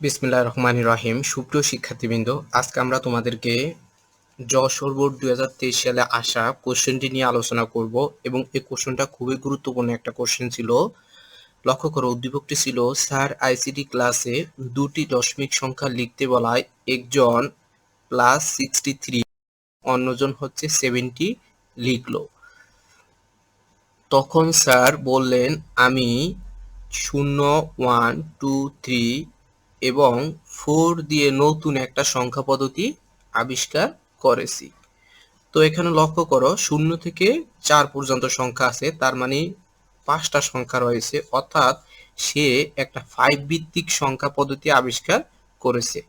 বিসমিল্লাহির রহমানির রহিম। সুপ্রিয় শিক্ষার্থীবৃন্দ, আজকে আমরা তোমাদেরকে যশোর বোর্ড 2023 সালে আসা কোশ্চেনটি নিয়ে আলোচনা করব এবং এই কোশ্চেনটা খুবই গুরুত্বপূর্ণ একটা কোশ্চেন ছিল। লক্ষ্য করো, উদ্দীপকটি ছিল স্যার আইসিটি ক্লাসে দুটি দশমিক সংখ্যা লিখতে বলায় একজন +63 অন্যজন হচ্ছে 70 লিখলো। তখন স্যার বললেন, আমি 0, 1, 2, 3 এবং 4 দিয়ে নতুন একটা সংখ্যা পদ্ধতি আবিষ্কার করেছি। তো এখানে লক্ষ্য করো, 0 থেকে 4 পর্যন্ত সংখ্যা আছে, তার মানে 5টা সংখ্যা রয়েছে, অর্থাৎ সে একটা 5 ভিত্তিক সংখ্যা পদ্ধতি আবিষ্কার করেছে।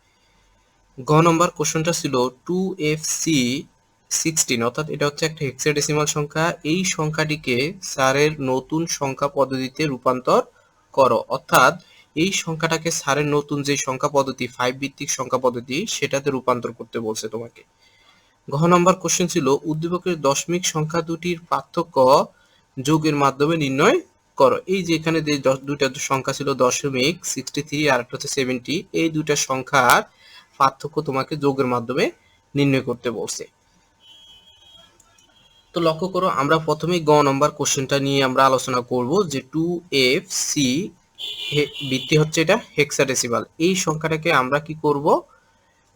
গ নম্বর কোশ্চেনটা ছিল 2FC16, অর্থাৎ এটা হচ্ছে একটা হেক্সাডেসিমাল সংখ্যা। এই সংখ্যাটিকে স্যারের নতুন সংখ্যা পদ্ধতিতে রূপান্তর করো, অর্থাৎ এই সংখ্যাটাকে স্যারের নতুন যে সংখ্যা পদ্ধতি 5 ভিত্তিক সংখ্যা পদ্ধতি সেটাতে রূপান্তর করতে বলছে তোমাকে। ঘ নম্বর কোশ্চেন ছিল উদ্দীপকের দশমিক সংখ্যা দুটির পার্থক্য যোগের মাধ্যমে নির্ণয় করো। এই যে এখানে যে দুইটা সংখ্যা ছিল দশমিক 63 আর একটা হচ্ছে 70, এই দুইটা সংখ্যার পার্থক্য তোমাকে যোগের মাধ্যমে নির্ণয় করতে বলছে। তো লক্ষ্য করো, আমরা প্রথমেই গ নম্বর কোশ্চেনটা নিয়ে আমরা আলোচনা করব যে 2FC ভিত্তি হচ্ছে এটা হেক্সাডেসিমাল। এই সংখ্যাটাকে আমরা কি করব,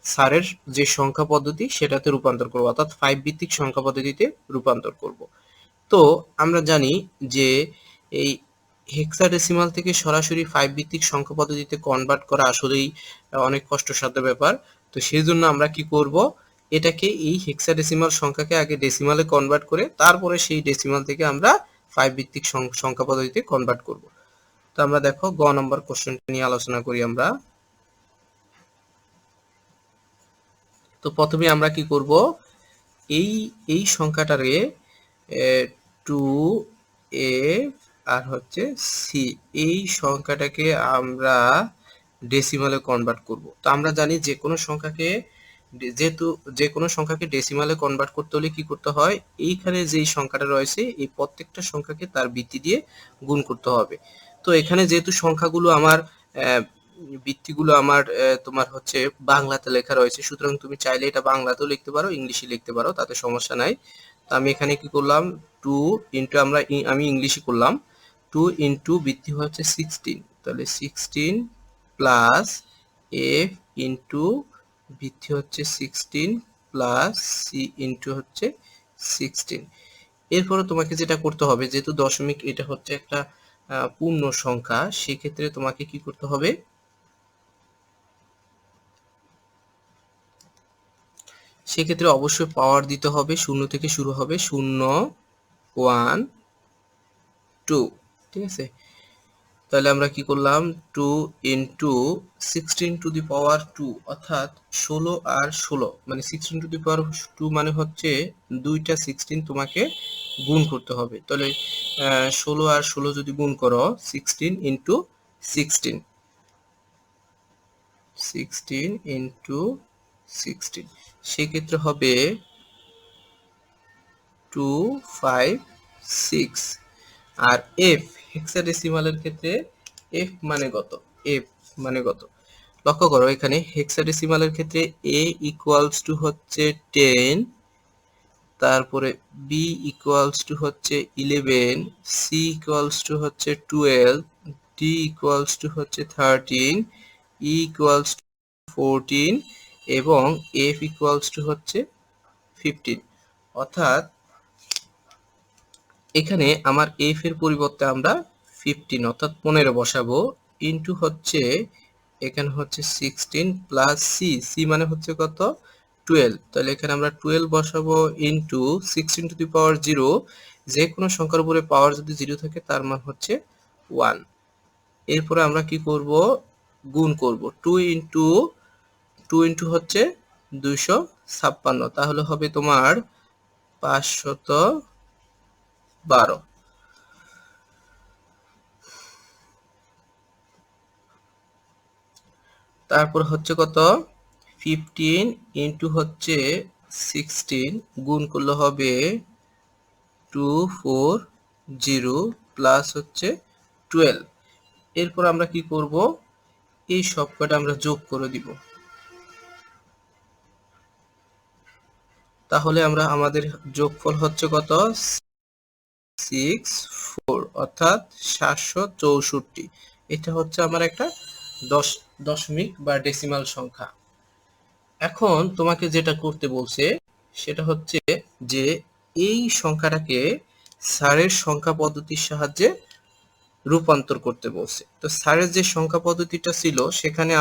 স্যারের যে সংখ্যা পদ্ধতি সেটাতে রূপান্তর করব, অর্থাৎ 5 ভিত্তিক সংখ্যা পদ্ধতিতে রূপান্তর করব। তো আমরা জানি যে এই হেক্সাডেসিমাল থেকে সরাসরি 5 ভিত্তিক সংখ্যা পদ্ধতিতে কনভার্ট করা আসলেই অনেক কষ্টসাধ্য ব্যাপার। তো সেই জন্য আমরা কি করব, এটাকে এই হেক্সাডেসিমাল সংখ্যাকে আগে ডেসিমালে কনভার্ট করে তারপরে সেই ডেসিমাল থেকে আমরা 5 ভিত্তিক সংখ্যা পদ্ধতিতে কনভার্ট করব। তো আমরা দেখো গ নম্বর কোশ্চেনটা নিয়ে আলোচনা করি আমরা। তো প্রথমে আমরা কি করব, এই সংখ্যাটারে 2A আর হচ্ছে সি, এই সংখ্যাটাকে আমরা ডেসিমালে কনভার্ট করব। তো আমরা জানি যে কোনো সংখ্যাকে যেহেতু যে কোনো সংখ্যাকে ডেসিমালে কনভার্ট করতে হলে কি করতে হয়, এইখানে যেই সংখ্যাটা রয়েছে এই প্রত্যেকটা সংখ্যাকে তার ভিত্তি দিয়ে গুণ করতে হবে। তো এখানে যেহেতু সংখ্যাগুলো আমার ভিত্তিগুলো আমার তোমার হচ্ছে বাংলাতে লেখা রয়েছে, সুতরাং তুমি চাইলে এটা বাংলাতেও লিখতে পারো, ইংলিশে লিখতে পারো, তাতে সমস্যা নাই। তো আমি এখানে কি করলাম, 2 ইন্টু আমি ইংলিশে করলাম, 2 ইন্টু ভিত্তি হচ্ছে 16, তাহলে 16 প্লাস এফ ইন্টু ভিত্তি হচ্ছে 16 প্লাস সি ইন্টু হচ্ছে 16। এরপরে তোমাকে যেটা করতে হবে, যেহেতু দশমিক এটা হচ্ছে একটা পূর্ণ সংখ্যা, সেক্ষেত্রে তোমাকে কি করতে হবে, সেক্ষেত্রে অবশ্যই পাওয়ার দিতে হবে। 0 থেকে শুরু হবে, 0, 1, 2, ঠিক আছে। তাহলে আমরা কি করলাম, 2 ইন্টু 16 টু দি পাওয়ার 2, অর্থাৎ 16 আর 16 মানে 16 টু দি পাওয়ার 2 মানে হচ্ছে দুইটা 16 তোমাকে গুণ করতে হবে। তাহলে 16 আর 16 যদি গুণ করো, 16 ইন্টু 16, 16 ইন্টু 16, সেক্ষেত্রে হবে 256। আর এফ হেক্সাডেসিমালের ক্ষেত্রে এফ মানে কত, এফ মানে কত, লক্ষ্য করো এখানে হেক্সাডেসিমালের ক্ষেত্রে a ইকুয়ালস টু হচ্ছে 10, তারপরে b ইকুয়ালস টু হচ্ছে 11, c ইকুয়ালস টু হচ্ছে 12, d ইকুয়ালস টু হচ্ছে 13, e ইকুয়ালস টু 14 এবং f ইকুয়ালস টু হচ্ছে 15। অর্থাৎ এখানে আমার f এর পরিবর্তে আমরা 15 অর্থাৎ 15 বসাবো, ইনটু হচ্ছে এখানে হচ্ছে 16 প্লাস সি মানে হচ্ছে কত, 12। তাহলে এখানে আমরা 12 বসাবো ইনটু 16 টু দি পাওয়ার 0, যে কোনো সংখ্যার উপরে পাওয়ার যদি 0 থাকে তার মান হচ্ছে 1। এরপরে আমরা কি করব, গুণ করব, 2 ইনটু হচ্ছে 256, তাহলে হবে তোমার 512। তারপর হচ্ছে কত, 15 ইন্টু হচ্ছে 16 গুণ করলে হবে 240 প্লাস হচ্ছে 12। এরপর আমরা কি করব, এই সবকটা আমরা যোগ করে দিব। তাহলে আমরা আমাদের যোগফল হচ্ছে কত 64 অর্থাৎ 764। এটা হচ্ছে আমার একটা দশমিক বা ডেসিমাল সংখ্যা। এখন তোমাকে যেটা করতে বলছে সেটা হচ্ছে যে এই সংখ্যাটাকে স্যারের সংখ্যা পদ্ধতির সাহায্যে রূপান্তর করতে বলছে। তো স্যারের যে সংখ্যা পদ্ধতিটা ছিল সেখানে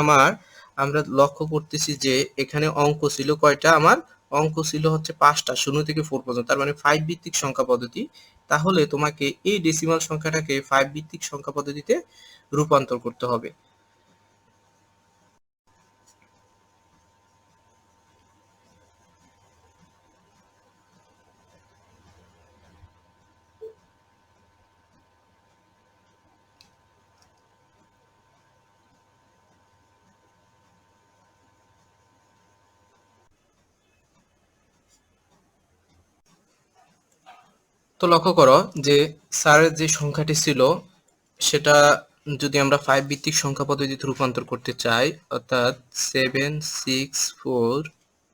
আমরা লক্ষ্য করতেছি যে এখানে অঙ্ক ছিল কয়টা, আমার অঙ্ক ছিল হচ্ছে 5টা, 0 থেকে 4 পর্যন্ত, তার মানে 5 ভিত্তিক সংখ্যা পদ্ধতি। তাহলে তোমাকে এই ডেসিমাল সংখ্যাটাকে 5 ভিত্তিক সংখ্যা পদ্ধতিতে রূপান্তর করতে হবে। তো লক্ষ্য করো যে স্যারের যে সংখ্যাটি ছিল সেটা যদি আমরা 5 ভিত্তিক সংখ্যা পদ্ধতিতে রূপান্তর করতে চাই, অর্থাৎ 764,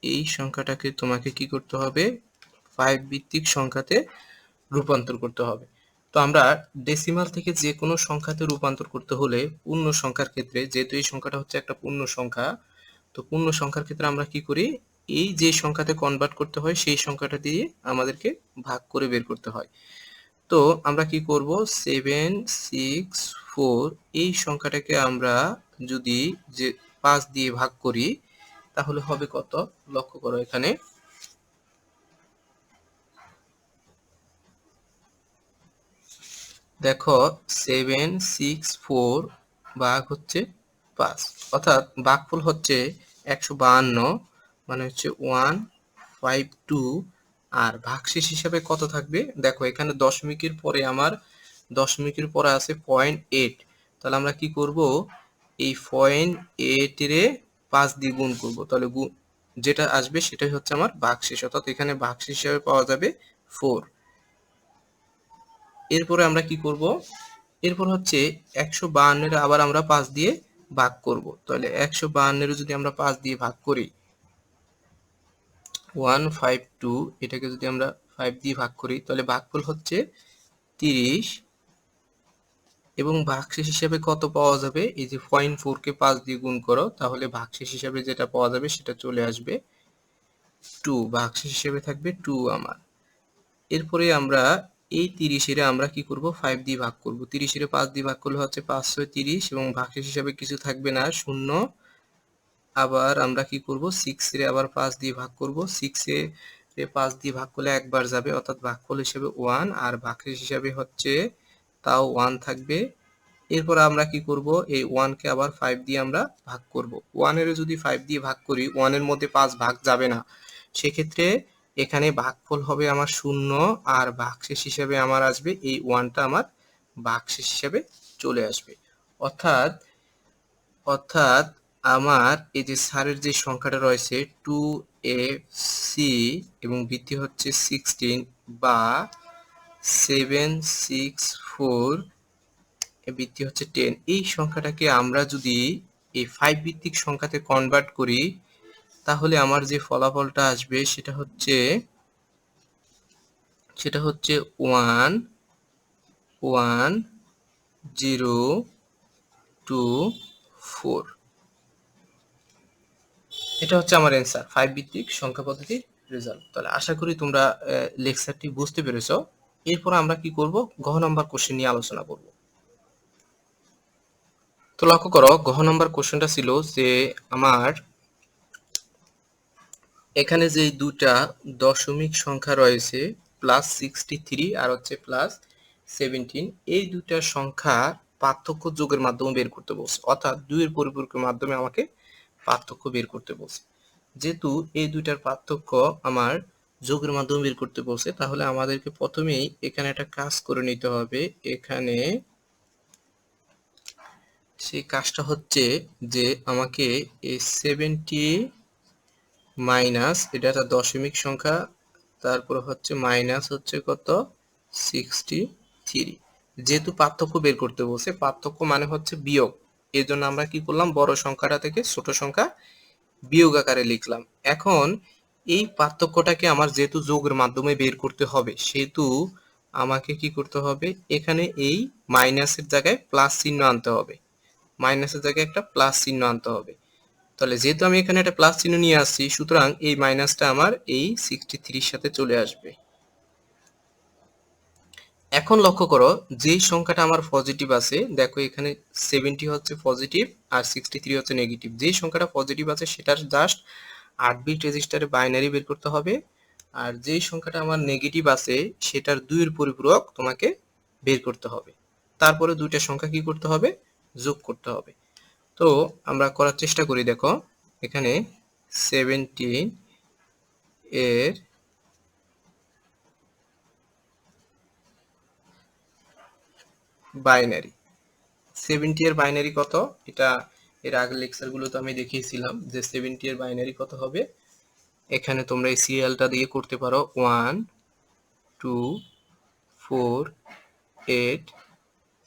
এই সংখ্যাটাকে তোমাকে কি করতে হবে 5 ভিত্তিক সংখ্যাতে রূপান্তর করতে হবে। তো আমরা ডেসিমাল থেকে যে কোনো সংখ্যাতে রূপান্তর করতে হলে পূর্ণ সংখ্যার ক্ষেত্রে, যেহেতু এই সংখ্যাটা হচ্ছে একটা পূর্ণ সংখ্যা, তো পূর্ণ সংখ্যার ক্ষেত্রে আমরা কি করি, এই যে সংখ্যাতে কনভার্ট করতে হয় সেই সংখ্যাটা দিয়ে আমাদেরকে ভাগ করে বের করতে হয়। তো আমরা কি করব 764 এই সংখ্যাটাকে আমরা যদি যে 5 দিয়ে ভাগ করি তাহলে হবে কত, লক্ষ্য করো এখানে দেখো 764 ভাগ হচ্ছে 5, অর্থাৎ ভাগফল হচ্ছে 152, মানে হচ্ছে 152, আর ভাগশেষ হিসাবে কত থাকবে দেখো এখানে দশমিকের পরে আছে 0.8, তাহলে আমরা কি করব এই 0.8 এর 5 দিয়ে গুণ করব, তাহলে যেটা আসবে সেটাই হচ্ছে আমার ভাগশেষ, অর্থাৎ এখানে ভাগশেষ হিসাবে পাওয়া যাবে 4। এরপরে আমরা কি করব, এরপর হচ্ছে 152 এর আবার আমরা 5 দিয়ে ভাগ করব, তাহলে 152 এর যদি আমরা 5 দিয়ে ভাগ করি 152, এটাকে যদি আমরা 5 দিয়ে ভাগ করি তাহলে ভাগফল হচ্ছে 30, এবং ভাগশেষ হিসাবে কত পাওয়া যাবে, এই যে 0.4 কে 5 দিয়ে গুণ করো তাহলে ভাগশেষ হিসাবে যেটা পাওয়া যাবে সেটা চলে আসবে 2, ভাগশেষ হিসাবে থাকবে 2 আমার। এরপরে আমরা এই 30 এর আমরা কি করব 5 দিয়ে ভাগ করব, 30 এর 5 দিয়ে ভাগ করলে হচ্ছে 5 6 30, এবং ভাগশেষ হিসাবে কিছু থাকবে না, শূন্য। আবার আমরা কি করব 6 এর আবার 5 দিয়ে ভাগ করব, 6 এ 5 দিয়ে ভাগ করলে একবার যাবে, অর্থাৎ ভাগফল হিসাবে 1, আর ভাগশেষ হিসাবে হচ্ছে তাও 1 থাকবে। এরপর আমরা কি করব এই 1 কে আবার 5 দিয়ে আমরা ভাগ করব, 1 এর যদি 5 দিয়ে ভাগ করি 1 এর মধ্যে 5 ভাগ যাবে না, সেক্ষেত্রে এখানে ভাগফল হবে আমার 0, আর ভাগশেষ হিসাবে আমার আসবে এই 1টা আমার ভাগশেষ হিসাবে চলে আসবে। অর্থাৎ অর্থাৎ আমার এই যে স্যারের যে সংখ্যাটা রয়েছে 2AC এবং ভিত্তি হচ্ছে 16 বা 764 ভিত্তি হচ্ছে 10, এই সংখ্যাটাকে আমরা যদি এই 5 ভিত্তিক সংখ্যাতে কনভার্ট করি তাহলে আমার যে ফলাফলটা আসবে সেটা হচ্ছে 1 1 0 2 4। এটা হচ্ছে আমার অ্যান্সার 5 ভিত্তিক সংখ্যা পদ্ধতির রেজাল্ট। তাহলে আশা করি তোমরা লেকচারটি বুঝতে পেরেছো। এরপর আমরা কি করব, ঘ নাম্বার কোশ্চেন নিয়ে আলোচনা করব। তো লক্ষ্য করো ঘ নাম্বার কোশ্চেনটা ছিল যে আমার এখানে যে দুটা দশমিক সংখ্যা রয়েছে +63 আর হচ্ছে +17, এই দুটা সংখ্যার পার্থক্য যোগের মাধ্যমে বের করতে বলছে, অর্থাৎ 2 এর পরিপূরকের মাধ্যমে আমাকে পার্থক্য বের করতে বলছে। যেহেতু এই দুইটার পার্থক্য আমার যোগের মাধ্যমে বের করতে বলছে তাহলে আমাদেরকে প্রথমেই এখানে একটা কাজ করে নিতে হবে। এখানে সেই কাজটা হচ্ছে যে আমাকে এই 70 মাইনাস, এটা একটা দশমিক সংখ্যা, তারপর হচ্ছে মাইনাস হচ্ছে কত 63, যেহেতু পার্থক্য বের করতে বলছে, পার্থক্য মানে হচ্ছে বিয়োগ, এর জন্য আমরা কি করলাম, বড় সংখ্যাটা থেকে ছোট সংখ্যা বিয়োগ আকারে লিখলাম। এখন এই পার্থক্যটাকে আমার যেহেতু যোগের মাধ্যমে বের করতে হবে, সেহেতু আমাকে কি করতে হবে, এখানে এই মাইনাসের জায়গায় প্লাস চিহ্ন আনতে হবে, মাইনাসের জায়গায় একটা প্লাস চিহ্ন আনতে হবে। তাহলে যেহেতু আমি এখানে একটা প্লাস চিহ্ন নিয়ে আসছি, সুতরাং এই মাইনাসটা আমার এই 63 সাথে চলে আসবে। এখন লক্ষ্য করো, যেই সংখ্যাটা আমার পজিটিভ আছে, দেখো এখানে 70 হচ্ছে পজিটিভ আর 63 হচ্ছে নেগেটিভ। যেই সংখ্যাটা পজিটিভ আছে সেটার জাস্ট 8 বিট রেজিস্টারে বাইনারি বের করতে হবে, আর যেই সংখ্যাটা আমার নেগেটিভ আছে সেটার 2 এর পরিপূরক তোমাকে বের করতে হবে। তারপরে দুইটা সংখ্যা কি করতে হবে, যোগ করতে হবে। তো আমরা করার চেষ্টা করি। দেখো এখানে 17 এর বাইনারি, 70 এর বাইনারি কত, এটা এর আগের লেকচারগুলোতে আমি দেখিয়েছিলাম যে 70 এর বাইনারি কত হবে। এখানে তোমরা এই সিরিয়ালটা দিয়ে করতে পারো 1 2 4 8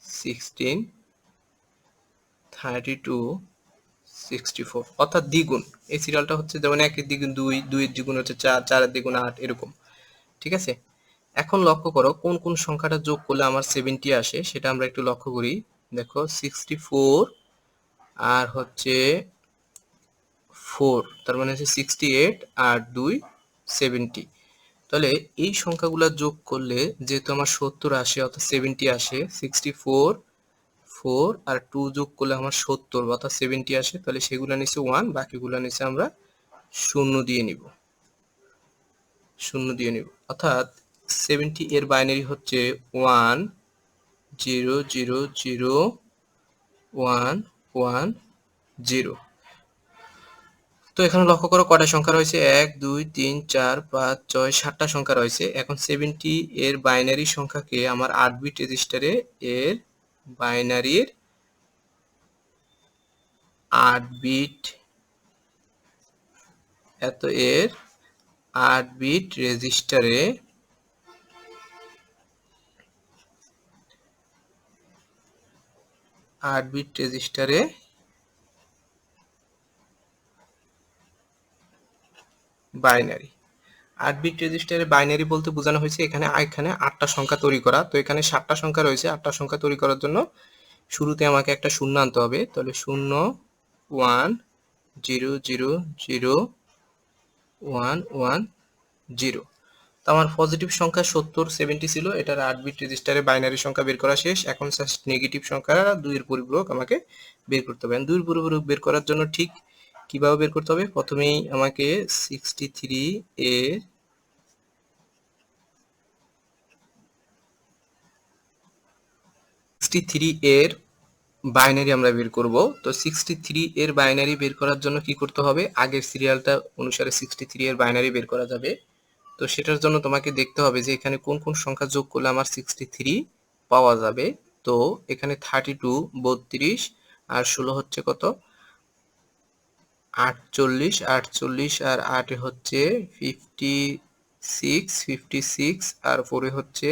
16 32 64, অর্থাৎ দ্বিগুণ। এই সিরিয়ালটা হচ্ছে যেমন 1 এর দ্বিগুণ 2, 2 এর দ্বিগুণ হচ্ছে 4, 4 এর দ্বিগুণ 8, এরকম। ঠিক আছে, এখন লক্ষ্য করো কোন কোন সংখ্যাটা যোগ করলে আমার 70 আসে সেটা আমরা একটু লক্ষ্য করি। দেখো 64 আর হচ্ছে 4, তার মানে হচ্ছে 68 আর 2 70। তাহলে এই সংখ্যাগুলো যোগ করলে যেহেতু আমার 70 আসে, অর্থাৎ 70 আসে, 64 4 আর 2 যোগ করলে আমার 70 অর্থাৎ 70 আসে। তাহলে সেগুলো নিচে 1, বাকিগুলো নিচে আমরা শূন্য দিয়ে নিব, শূন্য দিয়ে নিব। অর্থাৎ 70 এর বাইনারি হচ্ছে 1 0 0 0 1 1 0। তো এখানে লক্ষ্য করো কয়টা সংখ্যা রয়েছে, 1 2 3 4 5 6 7টা সংখ্যা রয়েছে। এখন 70 এর বাইনারি সংখ্যাকে আমার 8 বিট রেজিস্টারে এর বাইনারির 8 বিট, এত এর 8 বিট রেজিস্টারে বাইনারি, 8 বিট রেজিস্টারে বাইনারি বলতে বোঝানো হয়েছে এখানে 8টা সংখ্যা তৈরি করা। তো এখানে 7টা সংখ্যা রয়েছে, 8টা সংখ্যা তৈরি করার জন্য শুরুতে আমাকে একটা শূন্য আনতে হবে। তাহলে 0 1 0 0 0 1 1 0। তো আমার পজিটিভ সংখ্যা 70 70 ছিল, এটার 8 বিট রেজিস্টারে বাইনারি সংখ্যা বের করা শেষ। এখন জাস্ট নেগেটিভ সংখ্যা 2 এর পরিপূরক আমাকে বের করতে হবে। 2 এর পরিপূরক বের করার জন্য ঠিক কিভাবে বের করতে হবে, প্রথমেই আমাকে 63 এর বাইনারি আমরা বের করব। তো 63 এর বাইনারি বের করার জন্য কি করতে হবে, আগের সিরিয়ালটা অনুসারে 63 এর বাইনারি বের করা যাবে। তো সেটার জন্য তোমাকে দেখতে হবে যে এখানে কোন কোন সংখ্যা যোগ করলে আমার 63 পাওয়া যাবে। তো এখানে 32 32 আর 16 হচ্ছে কত, 48 48 আর 8 হচ্ছে 56 56 আর 4 হচ্ছে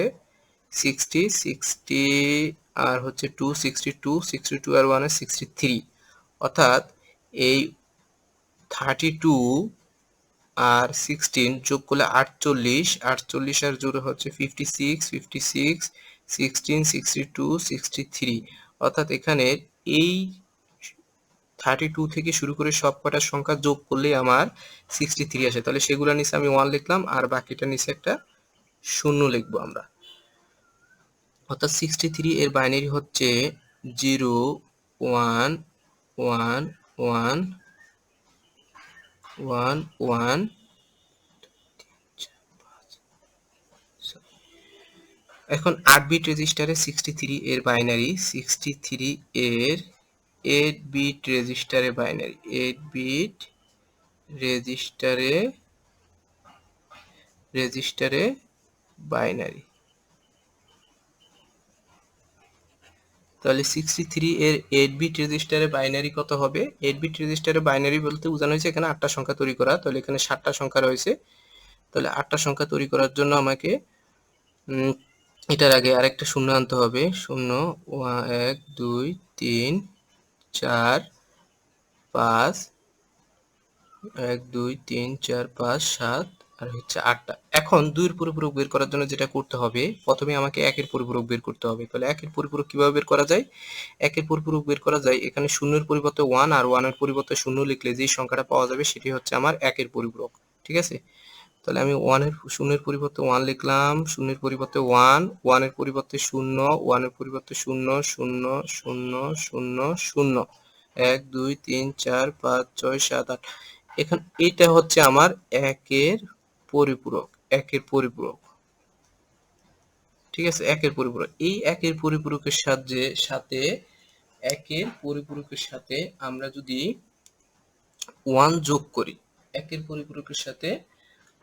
60 60 আর হচ্ছে 2 62 62 আর 1 63। অর্থাৎ এই 32 আর 16 যোগ করলে 48 48 আর জোড়া হচ্ছে 56 56 16 62 63। অর্থাৎ এখানে এই 32 থেকে শুরু করে সব কটা সংখ্যা যোগ করলে আমার 63 আসে। তাহলে সেগুলো নিচে আমি 1 লিখলাম আর বাকিটা নিচে একটা শূন্য লিখবো আমরা। অর্থাৎ 63 এর বাইনারি হচ্ছে 0 1 1 1 1 1। এখন 8 বিট রেজিস্টারে 63 এর বাইনারি, 63 এর 8 বিট রেজিস্টারে বাইনারি, 8 বিট রেজিস্টারে বাইনারি। তাহলে 63 এর 8 বিট রেজিস্টারে বাইনারি কত হবে, 8 বিট রেজিস্টারে বাইনারি বলতে বোঝানো হয়েছে এখানে 8টা সংখ্যা তৈরি করা। তাহলে এখানে 7টা সংখ্যা রয়েছে। তাহলে 8টা সংখ্যা তৈরি করার জন্য আমাকে এটার আগে আরেকটা শূন্য আনতে হবে। 0 1 2 3 4 5 1 2 3 4 5 7 আর হচ্ছে 8টা। এখন 2 এর পরিপূরক বের করার জন্য যেটা করতে হবে, প্রথমে আমাকে 1 এর পরিপূরক বের করতে হবে। তাহলে 1 এর পরিপূরক কিভাবে বের করা যায়? 1 এর পরিপূরক বের করা যায়, এখানে 0 এর পরিবর্তে 1 আর 1 এর পরিবর্তে 0 লিখলে যে সংখ্যাটা পাওয়া যাবে সেটি হচ্ছে আমার 1 এর পরিপূরক। ঠিক আছে? তাহলে আমি 0 এর পরিবর্তে 1 লিখলাম, 0 এর পরিবর্তে 1, 1 এর পরিবর্তে 0, 1 এর পরিবর্তে 0 0 0 0 0 1 2 3 4 5 6 7 8। এখন এটা হচ্ছে আমার 1 এর পরিপূরক, 1 এর পরিপূরক। ঠিক আছে, 1 এর পরিপূরক। এই 1 এর পরিপূরকের সাথে 1 এর পরিপূরকের সাথে আমরা যদি 1 যোগ করি, 1 এর পরিপূরকের সাথে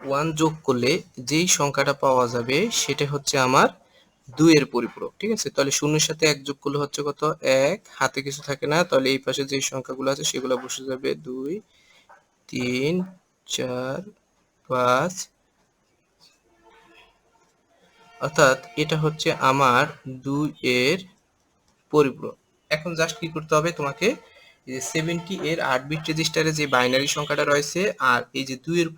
1 যোগ করলে যেই সংখ্যাটা পাওয়া যাবে সেটা হচ্ছে আমার 2 এর পরিপূরক। ঠিক আছে? তাহলে 0 এর সাথে 1 যোগ করলে হচ্ছে কত? 1, হাতে কিছু থাকে না, তাহলে এই পাশে যে সংখ্যাগুলো আছে সেগুলো বসে যাবে 2 3 4 5, অর্থাৎ এটা হচ্ছে আমার 2 এর পরিপূরক। এখন জাস্ট কি করতে হবে তোমাকে, এই যে 70 এর 8 বিট রেজিস্টারে যে বাইনারি সংখ্যাটা রয়েছে আর এই যে 2 এর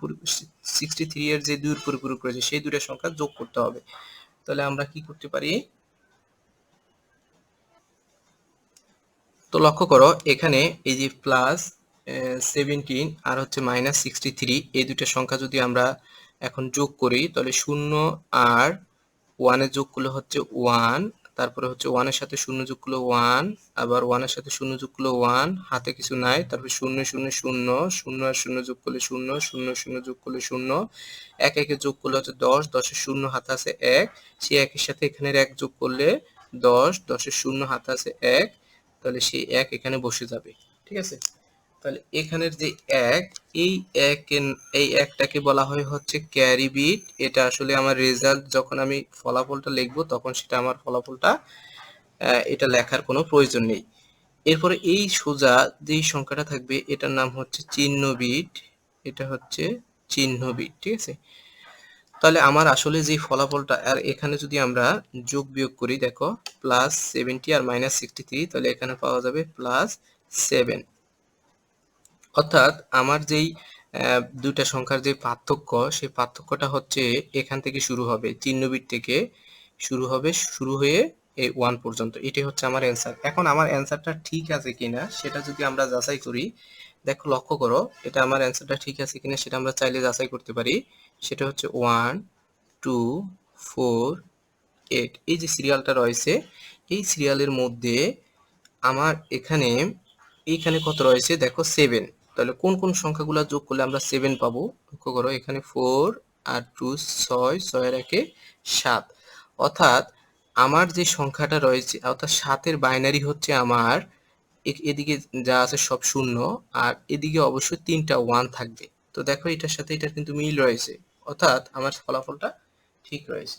63 এর যে 2 এর পরিপূরক রয়েছে সেই দুইটা সংখ্যা যোগ করতে হবে। তাহলে আমরা কি করতে পারি? তো লক্ষ্য করো এখানে এই যে প্লাস 17 আর হচ্ছে মাইনাস 63, এই দুইটা সংখ্যা যদি আমরা এখন যোগ করি তাহলে 0 আর 1 এর যোগ করলে হচ্ছে 1, তারপরে হচ্ছে 1 এর সাথে 0 যোগ করলে 1, আবার 1 এর সাথে 0 যোগ করলে 1, হাতে কিছু নাই, তারপরে 0 0 0 0 আর 0 যোগ করলে 0 0 0 যোগ করলে 0, 1 1 এর যোগ করলে হচ্ছে 10, 10 এর 0 হাতে আছে 1, সেই 1 এর সাথে এখানের 1 যোগ করলে 10, 10 এর 0 হাতে আছে 1, তাহলে সেই 1 এখানে বসে যাবে। ঠিক আছে? তাহলে এখানের যে 1, এই 1টাকে বলা হয় হচ্ছে ক্যারি বিট। এটা আসলে আমার রেজাল্ট যখন আমি ফলাফলটা লিখবো তখন সেটা আমার ফলাফলটা এটা লেখার কোনো প্রয়োজন নেই। এরপরে এই সোজা যেই সংখ্যাটা থাকবে এটার নাম হচ্ছে চিহ্ন বিট, এটা হচ্ছে চিহ্ন বিট। ঠিক আছে? তাহলে আমার আসলে যে ফলাফলটা, আর এখানে যদি আমরা যোগ বিয়োগ করি, দেখো প্লাস 70 আর মাইনাস 63, তাহলে এখানে পাওয়া যাবে প্লাস 7। অর্থাৎ আমার যেই দুইটা সংখ্যার যে পার্থক্য, সেই পার্থক্যটা হচ্ছে এখান থেকে শুরু হবে, চিহ্ন বিট থেকে শুরু হয়ে এই 1 পর্যন্ত। এটাই হচ্ছে আমার অ্যান্সার। এখন আমার অ্যান্সারটা ঠিক আছে কিনা সেটা যদি আমরা যাচাই করি, দেখো লক্ষ্য করো এটা আমার অ্যান্সারটা ঠিক আছে কিনা সেটা আমরা চাইলে যাচাই করতে পারি। সেটা হচ্ছে 1 2 4 8, এই যে সিরিয়ালটা রয়েছে এই সিরিয়ালের মধ্যে আমার এইখানে কত রয়েছে দেখো 7। তাহলে কোন কোন সংখ্যাগুলো যোগ করলে আমরা 7 পাবো? লক্ষ্য করো এখানে 4 আর 2 6, 6 এর 1 7। অর্থাৎ আমার যে সংখ্যাটা রয়েছে, অর্থাৎ 7 এর বাইনারি হচ্ছে আমার এদিকে যা আছে সব 0 আর এদিকে অবশ্যই 3টা 1 থাকবে। তো দেখো এটার সাথে এটার কিন্তু মিল রয়েছে, অর্থাৎ আমার ফলাফলটা ঠিক রয়েছে।